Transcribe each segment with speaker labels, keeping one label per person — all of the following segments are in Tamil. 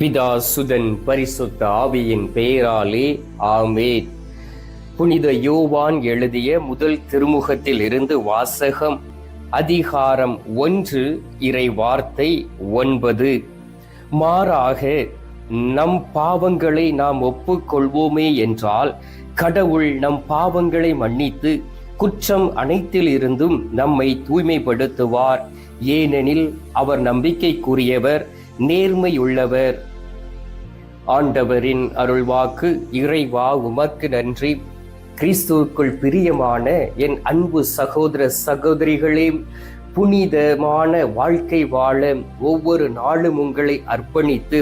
Speaker 1: பிதா சுதன் பரிசுத்த ஆவியின் பெயராலே ஆமென். புனித யோவான் எழுதிய முதல் திருமுகத்தில் இருந்து வாசகம். அதிகாரம் 1, இறை வார்த்தை 9. மாறாக நம் பாவங்களை நாம் ஒப்புக்கொள்வோமே என்றால் கடவுள் நம் பாவங்களை மன்னித்து குற்றம் அனைத்திலிருந்தும் நம்மை தூய்மைப்படுத்துவார். ஏனெனில் அவர் நம்பிக்கைக்குரியவர், நேர்மையுள்ளவர். ஆண்டவரின் அருள்வாக்கு. இறைவா உமக்கு நன்றி. கிறிஸ்துவுக்குள் பிரியமான என் அன்பு சகோதர சகோதரிகளே, புனிதமான வாழ்க்கை வாழ ஒவ்வொரு நாளும் உங்களை அர்ப்பணித்து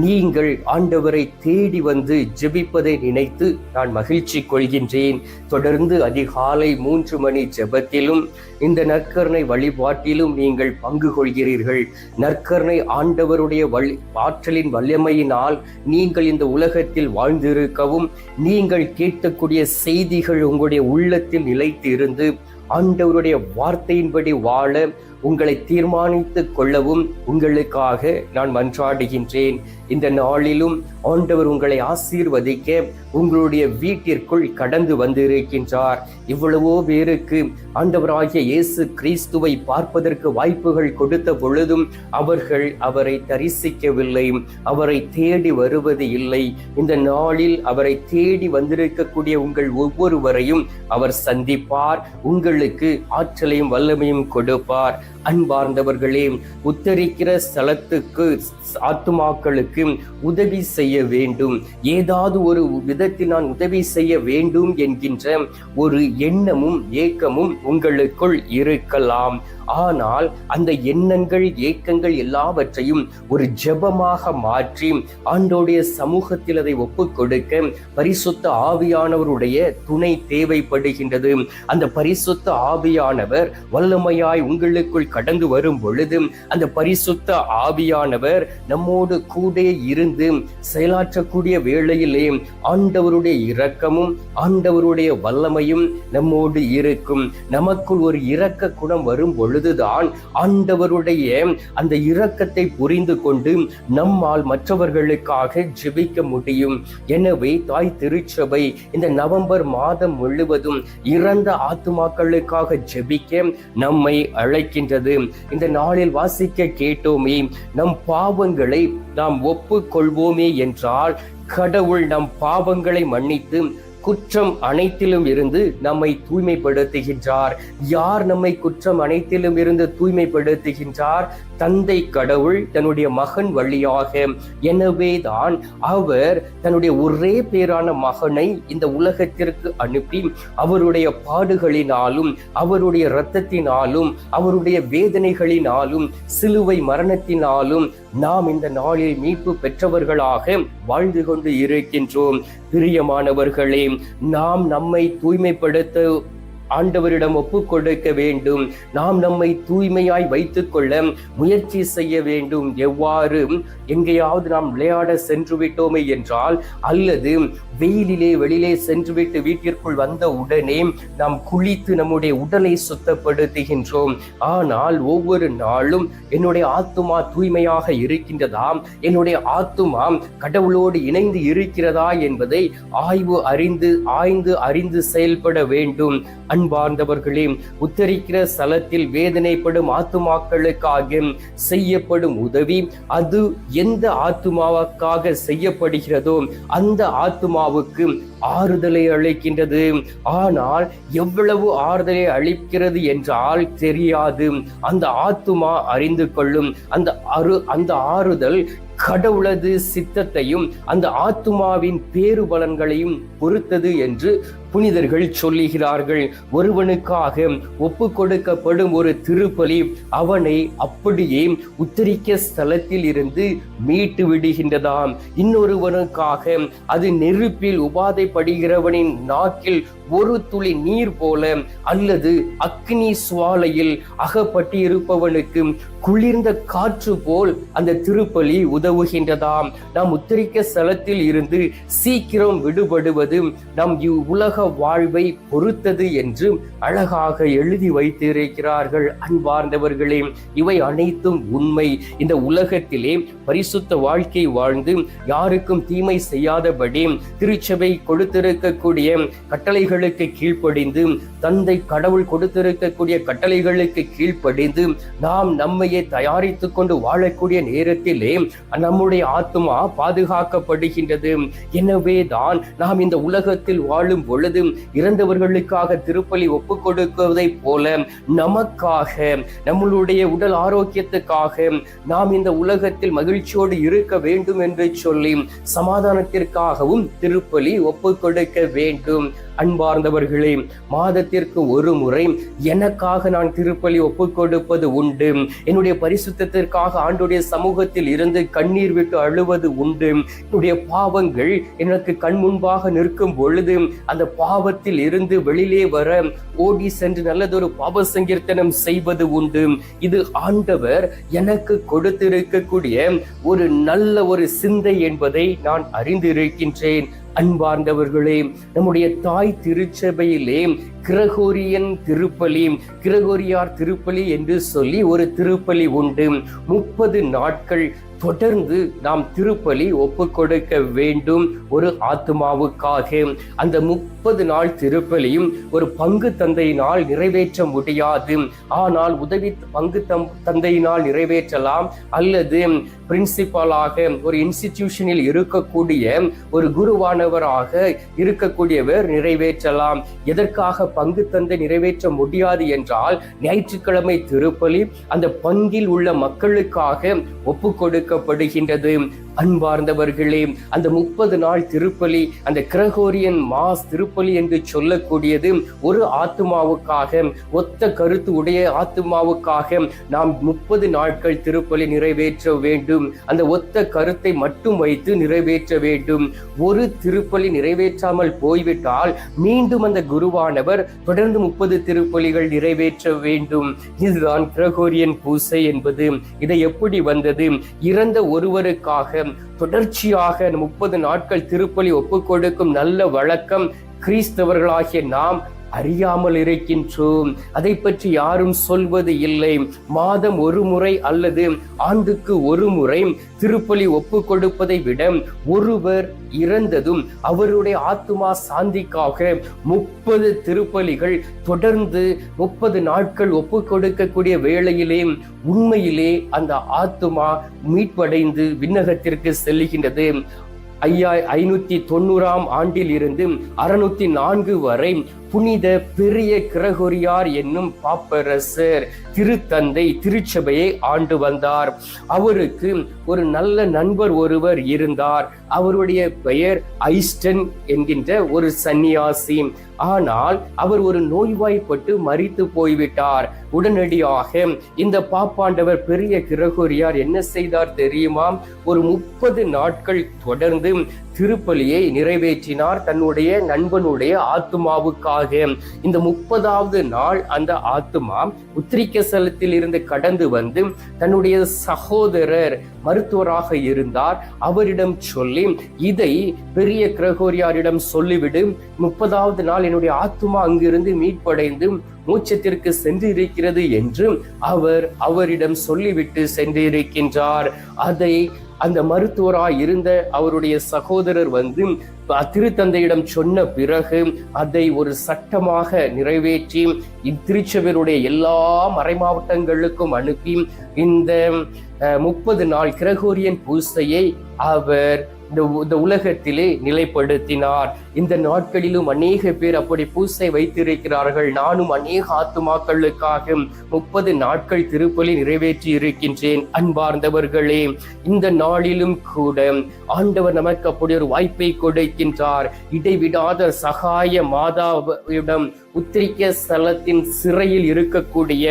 Speaker 1: நீங்கள் ஆண்டவரை தேடி வந்து ஜெபிப்பதை நினைத்து நான் மகிழ்ச்சி கொள்கின்றேன். தொடர்ந்து அதிகாலை 3 மணி ஜெபத்திலும் இந்த நற்கருணை வழிபாட்டிலும் நீங்கள் பங்கு கொள்கிறீர்கள். நற்கருணை ஆண்டவருடைய ஆற்றலின் வல்லமையினால் நீங்கள் இந்த உலகத்தில் வாழ்ந்திருக்கவும், நீங்கள் கேட்கக்கூடிய செய்திகள் உங்களுடைய உள்ளத்தில் நிலைத்து இருந்து ஆண்டவருடைய வார்த்தையின்படி வாழ உங்களை தீர்மானித்துக் கொள்ளவும் உங்களுக்காக நான் மன்றாடுகின்றேன். இந்த நாளிலும் ஆண்டவர் உங்களை ஆசீர்வதிக்க உங்களுடைய வீட்டிற்குள் கடந்து வந்திருக்கின்றார். இவ்வளவோ பேருக்கு ஆண்டவராகிய இயேசு கிறிஸ்துவை பார்ப்பதற்கு வாய்ப்புகள் கொடுத்த பொழுதும் அவர்கள் அவரை தரிசிக்கவில்லை, அவரை தேடி வருவது இல்லை. இந்த நாளில் அவரை தேடி வந்திருக்கக்கூடிய உங்கள் ஒவ்வொருவரையும் அவர் சந்திப்பார், உங்களுக்கு ஆற்றலையும் வல்லமையும் கொடுப்பார். அன்பார்ந்தவர்களே, உத்தரிக்கிற ஸ்தலத்துக்கு ஆத்துமாக்களுக்கு உதவி செய்ய வேண்டும், ஏதாவது ஒரு விதத்தில் நான் உதவி செய்ய வேண்டும் என்கின்ற ஒரு எண்ணமும் ஏக்கமும் உங்களுக்குள் இருக்கலாம். ஆனால் அந்த எண்ணங்கள் ஏக்கங்கள் எல்லாவற்றையும் ஒரு ஜெபமாக மாற்றி ஆண்டோடைய சமூகத்தில் அதை ஒப்புக் கொடுக்க பரிசுத்த ஆவியானவருடைய துணை தேவைப்படுகின்றது. அந்த பரிசுத்த ஆவியானவர் வல்லமையாய் உங்களுக்குள் கடந்து வரும் பொழுது அந்த பரிசுத்த ஆவியானவர் நம்மோடு கூட இருந்து செயலாற்றக்கூடிய வேளையிலே ஆண்டவருடைய இரக்கமும் ஆண்டவருடைய வல்லமையும் நம்மோடு இருக்கும். நமக்குள் ஒரு இரக்க குணம் வரும் பொழுதுதான் ஆண்டவருடைய அந்த இரக்கத்தை புரிந்து கொண்டு நம்மால் மற்றவர்களுக்காக ஜெபிக்க முடியும். எனவே தாய் திருச்சபை இந்த நவம்பர் மாதம் முழுவதும் இறந்த ஆத்துமாக்களுக்காக ஜெபிக்க நம்மை அழைக்கின்றது. இந்த நாளில் வாசிக்க கேட்டோமே, நம் பாவங்களை நாம் ஒப்புக்கொள்வோமே என்றால் கடவுள் நம் பாவங்களை மன்னித்து குற்றம் அனைத்திலும் இருந்து நம்மை தூய்மைப்படுத்துகின்றார். யார் நம்மை குற்றம் அனைத்திலும் இருந்து தூய்மைப்படுத்துகின்றார்? தந்தை கடவுள் தன்னுடைய மகன் வழியாக. எனவேதான் அவர் தன்னுடைய ஒரே பேரான மகனை இந்த உலகத்திற்கு அனுப்பி அவருடைய பாடுகளினாலும் அவருடைய இரத்தத்தினாலும் அவருடைய வேதனைகளினாலும் சிலுவை மரணத்தினாலும் நாம் இந்த நாளில் மீட்பு பெற்றவர்களாக வாழ்ந்து கொண்டு இருக்கின்றோம். பிரியமானவர்களே, நாம் நம்மை தூய்மைப்படுத்த ஆண்டவரிடம் ஒப்புக் கொடுக்க வேண்டும். நாம் நம்மை தூய்மையாய் வைத்துக் கொள்ள முயற்சி செய்ய வேண்டும். எவ்வாறு? எங்கேயாவது நாம் விளையாட சென்று விட்டோமே என்றால், அல்லது வெயிலிலே வெளியிலே சென்றுவிட்டு வீட்டிற்குள் வந்த உடனே நாம் குளித்து நம்முடைய உடலை சுத்தப்படுத்துகின்றோம். ஆனால் ஒவ்வொரு நாளும் என்னுடைய ஆத்துமா தூய்மையாக இருக்கின்றதா, என்னுடைய ஆத்துமா கடவுளோடு இணைந்து இருக்கிறதா என்பதை ஆய்ந்து அறிந்து செயல்பட வேண்டும். அன்பார்ந்தவர்களே, உத்தரிக்கிற ஸ்தலத்தில் வேதனைப்படும் ஆத்துமாக்களுக்காக செய்யப்படும் உதவி, அது எந்த ஆத்துமாவுக்காக செய்யப்படுகிறதோ அந்த ஆத்துமாவுக்கு ஆறுதலை அளிக்கின்றது. ஆனால் எவ்வளவு ஆறுதலை அளிக்கிறது என்றால் தெரியாது. அந்த ஆத்துமா அறிந்து கொள்ளும். அந்த ஆறுதல் கடவுளது சித்தத்தையும் அந்த ஆத்துமாவின் பேறு பலன்களையும் பொறுத்தது என்று புனிதர்கள் சொல்லுகிறார்கள். ஒருவனுக்காக ஒப்பு கொடுக்கப்படும் ஒரு திருப்பலி அவனை அப்படியே உத்தரிக்க ஸ்தலத்தில் இருந்து மீட்டு விடுகின்றதாம். இன்னொருவனுக்காக அது நெருப்பில் உபாதைப்படுகிறவனின் நாக்கில் ஒரு துளி நீர் போல அல்லது அக்னி சுவாலையில் அகப்பட்டு இருப்பவனுக்கு குளிர்ந்த காற்று போல் அந்த திருப்பலி உதவுகின்றதாம். நாம் உத்தரிக்க ஸ்தலத்தில் இருந்து சீக்கிரம் விடுபடுவது நம் உலக உலக வாழ்வை பொறுத்தது என்று அழகாக எழுதி வைத்திருக்கிறார்கள். அன்பார்ந்தவர்களே, இவை அனைத்தும் உண்மை. இந்த உலகத்திலே பரிசுத்த வாழ்க்கை வாழ்ந்து யாருக்கும் தீமை செய்யாதபடி திருச்சபை கொடுத்திருக்கக்கூடிய கட்டளைகளுக்கு கீழ்ப்படிந்து, தந்தை கடவுள் கொடுத்திருக்கக்கூடிய கட்டளைகளுக்கு கீழ்ப்படிந்து நாம் நம்மையே தயாரித்துக் கொண்டு வாழக்கூடிய நேரத்திலே நம்முடைய ஆத்துமா பாதுகாக்கப்படுகின்றது. எனவே தான் நாம் இந்த உலகத்தில் வாழும் பொழுது இறந்தவர்களுக்காக திருப்பலி ஒப்புக் கொடுக்குவதை போல நமக்காக, நம்மளுடைய உடல் ஆரோக்கியத்துக்காக நாம் இந்த உலகத்தில் மகிழ்ச்சியோடு இருக்க வேண்டும் என்று சொல்லி சமாதானத்திற்காகவும் திருப்பலி ஒப்புக் கொடுக்க வேண்டும். அன்பார்ந்தவர்களே, மாதத்திற்கு ஒரு முறை எனக்காக நான் திருப்பலி ஒப்புக் கொடுப்பது உண்டு. என்னுடைய பரிசுத்தத்திற்காக ஆண்டுடைய சமூகத்தில் இருந்து கண்ணீர் விட்டு அழுவது உண்டு. என்னுடைய பாவங்கள் எனக்கு கண் முன்பாக நிற்கும் பொழுது அந்த பாவத்தில் இருந்து வெளியிலே வர ஓடி சென்று நல்லதொரு பாவ சங்கீர்த்தனம் செய்வது உண்டு. இது ஆண்டவர் எனக்கு கொடுத்திருக்கக்கூடிய ஒரு நல்ல ஒரு சிந்தை என்பதை நான் அறிந்திருக்கின்றேன். அன்பார்ந்தவர்களே, நம்முடைய தாய் திருச்சபையிலே கிரகோரியன் திருப்பலி, கிரகோரியார் திருப்பலி என்று சொல்லி ஒரு திருப்பலி உண்டு. 30 நாட்கள் தொடர்ந்து நாம் திருப்பலி ஒப்புக் கொடுக்க வேண்டும் ஒரு ஆத்துமாவுக்காக. அந்த 30 நாள் திருப்பலியும் ஒரு பங்கு தந்தையினால் நிறைவேற்ற முடியாது. ஆனால் உதவி பங்கு தந்தையினால் நிறைவேற்றலாம், அல்லது பிரின்சிபலாக ஒரு இன்ஸ்டிடியூஷனில் இருக்கக்கூடிய ஒரு குருவானவராக இருக்கக்கூடியவர் நிறைவேற்றலாம். எதற்காக பங்கு தந்தை நிறைவேற்ற முடியாது என்றால், ஞாயிற்றுக்கிழமை திருப்பலி அந்த பங்கில் உள்ள மக்களுக்காக ஒப்புக் கொடுக்கப்படுகின்றது. அன்பார்ந்தவர்களே, அந்த 30 நாள் திருப்பலி, அந்த கிரகோரியன் மாஸ் திருப்பலி என்று சொல்லக்கூடியது ஒரு ஆத்துமாவுக்காக, ஒத்த கருத்து உடைய ஆத்துமாவுக்காக நாம் 30 நாட்கள் திருப்பலி நிறைவேற்ற வேண்டும். அந்த ஒத்த கருத்தை மட்டும் வைத்து நிறைவேற்ற வேண்டும். ஒரு திருப்பலி நிறைவேற்றாமல் போய்விட்டால் மீண்டும் அந்த குருவானவர் தொடர்ந்து 30 திருப்பலிகள் நிறைவேற்ற வேண்டும். இதுதான் கிரகோரியன் பூசை என்பது. இதை எப்படி வந்தது? இறந்த ஒருவருக்காக தொடர்ச்சியாக 30 நாட்கள் திருப்பலி ஒப்புக் கொடுக்கும் நல்ல வழக்கம் கிறிஸ்தவர்களாகிய நாம் அறியாமல் இருக்கின்றோம். அதை பற்றி யாரும் சொல்வது இல்லை. மாதம் ஒரு முறை அல்லது ஆண்டுக்கு ஒரு முறை திருப்பலி ஒப்புக் கொடுப்பதை விட ஒருவர் இறந்ததும் அவருடைய ஆத்துமா சாந்திக்காக 30 திருப்பலிகள் தொடர்ந்து 30 நாட்கள் ஒப்புக் கொடுக்கக்கூடிய வேளையிலே உண்மையிலே அந்த ஆத்துமா மீட்படைந்து விண்ணகத்திற்கு செல்லுகின்றது. 590ஆம் ஆண்டில் இருந்து 604 வரை புனித பெரிய கிரகோரியார் என்னும் பாப்பரசர் திருத்தந்தை திருச்சபையை ஆண்டு வந்தார். அவருக்கு ஒரு நல்ல நண்பர் ஒருவர் இருந்தார். அவருடைய பெயர் ஐஸ்டன் என்கின்ற ஒரு சன்னியாசி. ஆனால் அவர் ஒரு நோய்வாய்ப்பட்டு மரித்து போய்விட்டார். உடனடியாக இந்த பாப்பாண்டவர் பெரிய கிரகோரியார் என்ன செய்தார் தெரியுமா? ஒரு 30 நாட்கள் தொடர்ந்து திருப்பலியை நிறைவேற்றினார் தன்னுடைய நண்பனுடைய ஆத்துமாவுக்காக. இந்த 30வது நாள் அந்த ஆத்துமா உத்திரிக்க ஸ்தலத்தில் இருந்து கடந்து வந்து தன்னுடைய சகோதரர் மருத்துவராக இருந்தார், அவரிடம் சொல்லி இதை பெரிய கிரகோரியாரிடம் சொல்லிவிடு, 30வது நாள் என்னுடைய ஆத்துமா அங்கிருந்து மீட்படைந்து மோட்சத்திற்கு சென்று இருக்கிறது என்று அவரிடம் சொல்லிவிட்டு சென்றிருக்கின்றார். அதை அந்த மருத்துவராய் இருந்த அவருடைய சகோதரர் வந்து திருத்தந்தையிடம் சொன்ன பிறகு அதை ஒரு சட்டமாக நிறைவேற்றி இத்திருச்சபையுடைய எல்லா மறைமாவட்டங்களுக்கும் அனுப்பி இந்த 30 நாள் கிரகோரியன் பூசையை அவர் இந்த உலகத்திலே நிலைப்படுத்தினார். இந்த நாட்களிலும் அநேக பேர் அப்படி பூசை வைத்திருக்கிறார்கள். நானும் அநேக ஆத்துமாக்களுக்காக 30 நாட்கள் திருப்பலி நிறைவேற்றி இருக்கின்றேன். அன்பார்ந்தவர்களே, இந்த நாளிலும் கூட ஆண்டவர் நமக்கு அப்படி ஒரு வாய்ப்பை கொடுக்கின்றார். இடைவிடாத சகாய மாதாவிடம் உத்திரிக்க ஸ்தலத்தின் சிறையில் இருக்கக்கூடிய,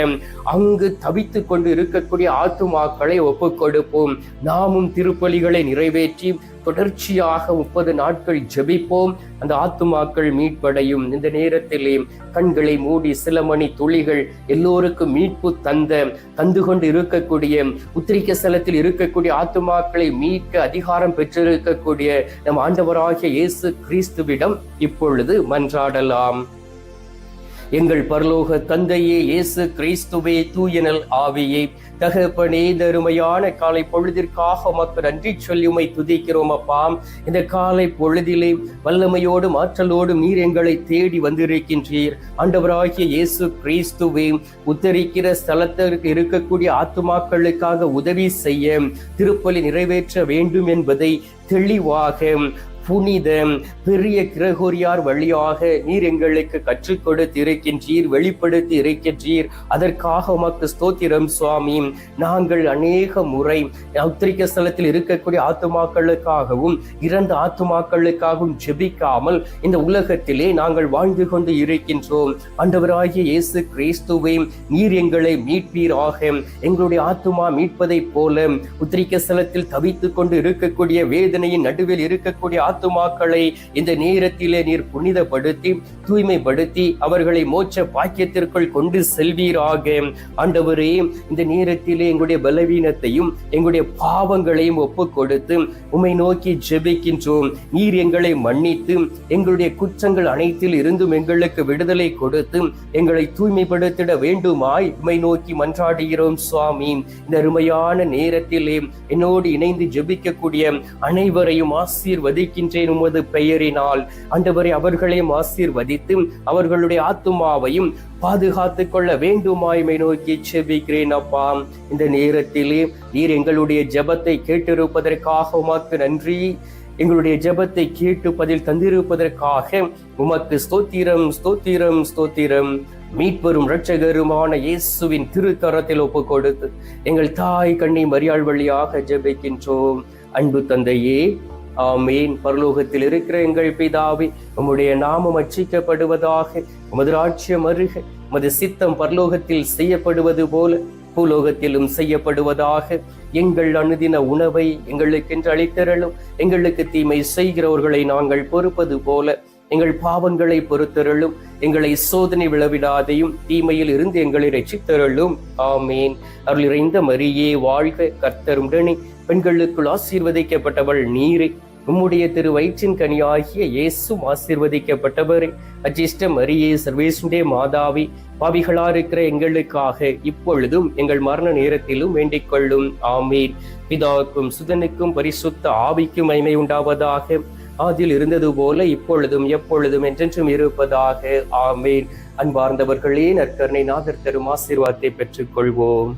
Speaker 1: அங்கு தவித்து கொண்டு இருக்கக்கூடிய ஆத்துமாக்களை ஒப்புக் கொடுப்போம். நாமும் திருப்பலிகளை நிறைவேற்றி தொடர்ச்சியாக 30 நாட்கள் ஜெபிப்போம். அந்த ஆத்துமாக்கள் மீட்படையும். இந்த நேரத்திலே கண்களை மூடி சில மணி துளிகள் எல்லோருக்கும் மீட்பு தந்து கொண்டு இருக்கக்கூடிய, உத்திரிக்க ஸ்தலத்தில் இருக்கக்கூடிய ஆத்துமாக்களை மீட்க அதிகாரம் பெற்றிருக்கக்கூடிய நம் ஆண்டவராகிய இயேசு கிறிஸ்துவிடம் இப்பொழுது மன்றாடலாம். எங்கள் பரலோக தந்தையே, இயேசு கிறிஸ்துவே, தூயனல் ஆவியே, தகப்பனே, தருமையான காலை பொழுதிற்காக உமக்கு நன்றி சொல்லி உம்மை துதிக்கிறோம் அப்பா. இந்த காலை பொழுதிலே வல்லமையோடும் ஆற்றலோடும் நீர் எங்களை தேடி வந்திருக்கின்றீர். ஆண்டவராகிய இயேசு கிறிஸ்துவே, உத்தரிக்கிற ஸ்தலத்திற்கு இருக்கக்கூடிய ஆத்துமாக்களுக்காக உதவி செய்ய, திருப்பலி நிறைவேற்ற வேண்டும் என்பதை தெளிவாக புனித பெரிய கிரகோரியார் வழியாக நீர் எங்களுக்கு கற்றுக் கொடுத்து இருக்கின்றீர், வெளிப்படுத்தி இருக்கின்றீர். அதற்காக உமக்கு ஸ்தோத்திரம் சுவாமி. நாங்கள் அநேக முறை உத்திரிக்க ஸ்தலத்தில் இருக்கக்கூடிய ஆத்துமாக்களுக்காகவும் இறந்த ஆத்துமாக்களுக்காகவும் ஜெபிக்காமல் இந்த உலகத்திலே நாங்கள் வாழ்ந்து கொண்டு இருக்கின்றோம். ஆண்டவராகிய இயேசு கிறிஸ்துவே, நீர் எங்களை மீட்பீராக. எங்களுடைய ஆத்துமா மீட்பதை போல உத்திரிக்க ஸ்தலத்தில் தவித்துக் கொண்டு இருக்கக்கூடிய, வேதனையின் நடுவில் இருக்கக்கூடிய ஆத்துமாக்களை இந்த நேரத்திலே நீர் புனிதப்படுத்தி தூய்மைப்படுத்தி அவர்களை மோட்ச பாக்கியத்திற்குள் கொண்டு செல்வீராக. ஆண்டவரே, இந்த நேரத்திலே எங்களுடைய பலவீனத்தையும் எங்களுடைய பாவங்களையும் ஒப்புக் கொடுத்து உம்மை நோக்கி ஜெபிக்கின்றோம். நீர் எங்களை மன்னித்து எங்களுடைய குற்றங்கள் அனைத்தில் இருந்தும் எங்களுக்கு விடுதலை கொடுத்து எங்களை தூய்மைப்படுத்திட வேண்டுமாய் உம்மை நோக்கி மன்றாடுகிறோம் சுவாமி. இந்த அருமையான நேரத்திலே என்னோடு இணைந்து ஜெபிக்கக்கூடிய அனைவரையும் ஆசீர்வதிக்கின்றேன் உமது பெயரினால். ஆண்டவரே, அவர்களையும் ஆசீர்வதித்து அவர்களுடைய ஆத்துமாவையும் பாதுகாத்துக் கொள்ள வேண்டுமாய்மை நோக்கி செபிக்கிறேன் அப்பா. இந்த நேரத்திலே நீர் எங்களுடைய ஜெபத்தை கேட்டிருப்பதற்காக உமக்கு நன்றி. எங்களுடைய ஜெபத்தை கேட்டு பதில் தந்திருப்பதற்காக உமக்கு ஸ்தோத்திரம், ஸ்தோத்திரம், ஸ்தோத்திரம். மீட்பெரும் இரட்சகருமான இயேசுவின் திருக்கரத்தில் ஒப்பு கொடுத்து எங்கள் தாய் கண்ணி மரியாள் வழியாக ஜெபிக்கின்றோம். அன்பு தந்தையே, ஆமீன். பரலோகத்தில் இருக்கிற எங்கள் பிதாவே, உம்முடைய நாமம் அர்ச்சிக்கப்படுவதாக. உமது ராஜ்யம் வருக. உமது சித்தம் பரலோகத்தில் செய்யப்படுவது போல பூலோகத்திலும் செய்யப்படுவதாக. எங்கள் அனுதின உணவை எங்களுக்கென்று அளித்தருளும். எங்களுக்கு தீமை செய்கிறவர்களை நாங்கள் பொறுப்பது போல எங்கள் பாவங்களை பொறுத்தருளும். எங்களை சோதனை விளைவிடாதையும் தீமையில் இருந்து எங்களை ரட்சித்தருளும். ஆமீன். அருள் நிறைந்த மரியே வாழ்க, கர்த்தர் உடனே, பெண்களுக்குள் ஆசீர்வதிக்கப்பட்டவள் நீரே. உம்முடைய திரு வயிற்றின் கனியாகிய இயேசும் ஆசீர்வதிக்கப்பட்டவரே. அஜிஷ்ட மரியே, சர்வேசுடைய மாதாவி, பாவிகளா இருக்கிற எங்களுக்காக இப்பொழுதும் எங்கள் மரண நேரத்திலும் வேண்டிக் கொள்ளும். ஆமீன். பிதாவுக்கும் சுதனுக்கும் பரிசுத்த ஆவிக்கும் மகிமை உண்டாவதாக. அதில் இருந்தது போல இப்பொழுதும் எப்பொழுதும் என்றென்றும் இருப்பதாக. ஆமீன். அன்பார்ந்தவர்களே, நற்கருணை நாதர் தரும் ஆசீர்வாதத்தை பெற்றுக் கொள்வோம்.